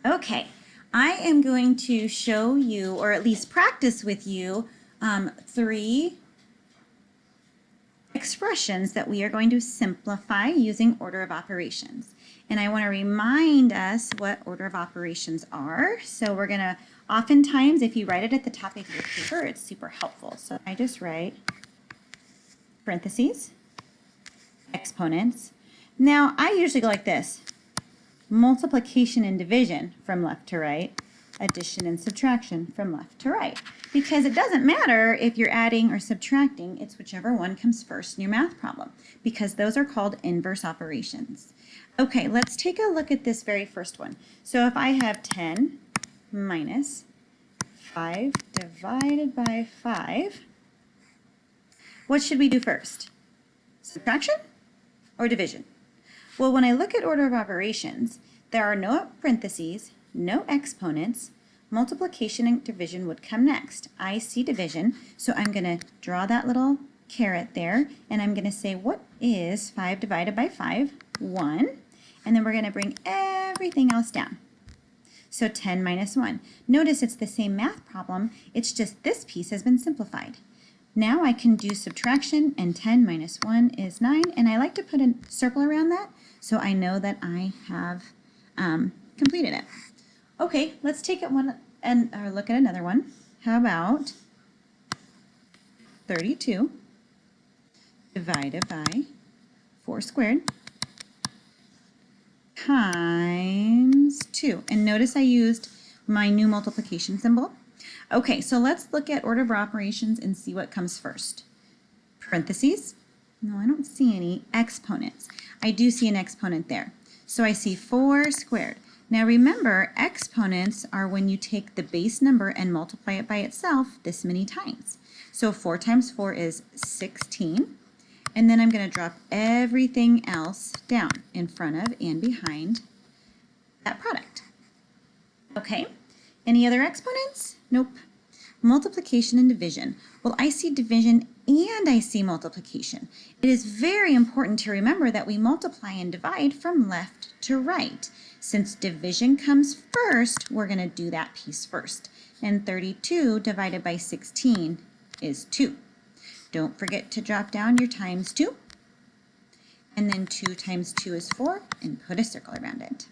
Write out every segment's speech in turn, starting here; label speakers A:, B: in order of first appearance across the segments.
A: Okay, I am going to show you, or at least practice with you, three expressions that we are going to simplify using order of operations. And I want to remind us what order of operations are. So we're going to, oftentimes, if you write it at the top of your paper, it's super helpful. So I just write parentheses, exponents. Now, I usually go like this: multiplication and division from left to right, addition and subtraction from left to right. Because it doesn't matter if you're adding or subtracting, it's whichever one comes first in your math problem, because those are called inverse operations. Okay, let's take a look at this very first one. So if I have 10 minus 5 divided by 5, what should we do first? Subtraction or division? Well, when I look at order of operations, there are no parentheses, no exponents. Multiplication and division would come next. I see division, so I'm going to draw that little caret there, and I'm going to say, what is 5 divided by 5? 1. And then we're going to bring everything else down. So 10 minus 1. Notice it's the same math problem, it's just this piece has been simplified. Now I can do subtraction, and 10 minus 1 is 9, and I like to put a circle around that so I know that I have completed it. Okay, let's take it one and look at another one. How about 32 divided by 4 squared times 2. And notice I used my new multiplication symbol. Okay, so let's look at order of operations and see what comes first. Parentheses. No, I don't see any exponents. I do see an exponent there. So I see 4 squared. Now remember, exponents are when you take the base number and multiply it by itself this many times. So 4 times 4 is 16. And then I'm going to drop everything else down in front of and behind that product. Okay, any other exponents? Nope. Multiplication and division. Well, I see division and I see multiplication. It is very important to remember that we multiply and divide from left to right. Since division comes first, we're going to do that piece first. And 32 divided by 16 is 2. Don't forget to drop down your times 2. And then 2 times 2 is 4, and put a circle around it.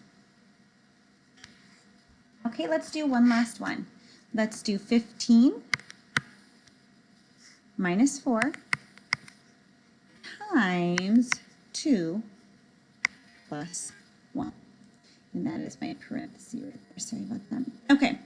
A: Okay, let's do one last one. Let's do 15 minus 4 times 2 plus 1. And that is my parenthesis right there. Sorry about that. Okay,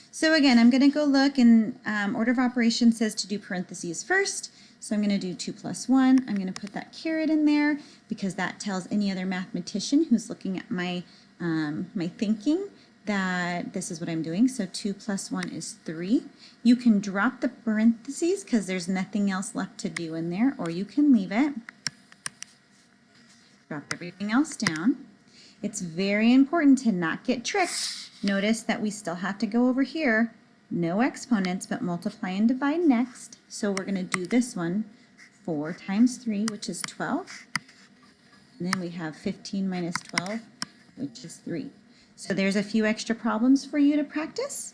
A: so again, I'm going to go look, and order of operations says to do parentheses first. So I'm going to do 2 plus 1. I'm going to put that caret in there because that tells any other mathematician who's looking at my, my thinking that this is what I'm doing. So 2 plus 1 is 3. You can drop the parentheses because there's nothing else left to do in there, or you can leave it. Drop everything else down. It's very important to not get tricked. Notice that we still have to go over here. No exponents, but multiply and divide next. So we're going to do this one. 4 times 3, which is 12. And then we have 15 minus 12, which is 3. So there's a few extra problems for you to practice.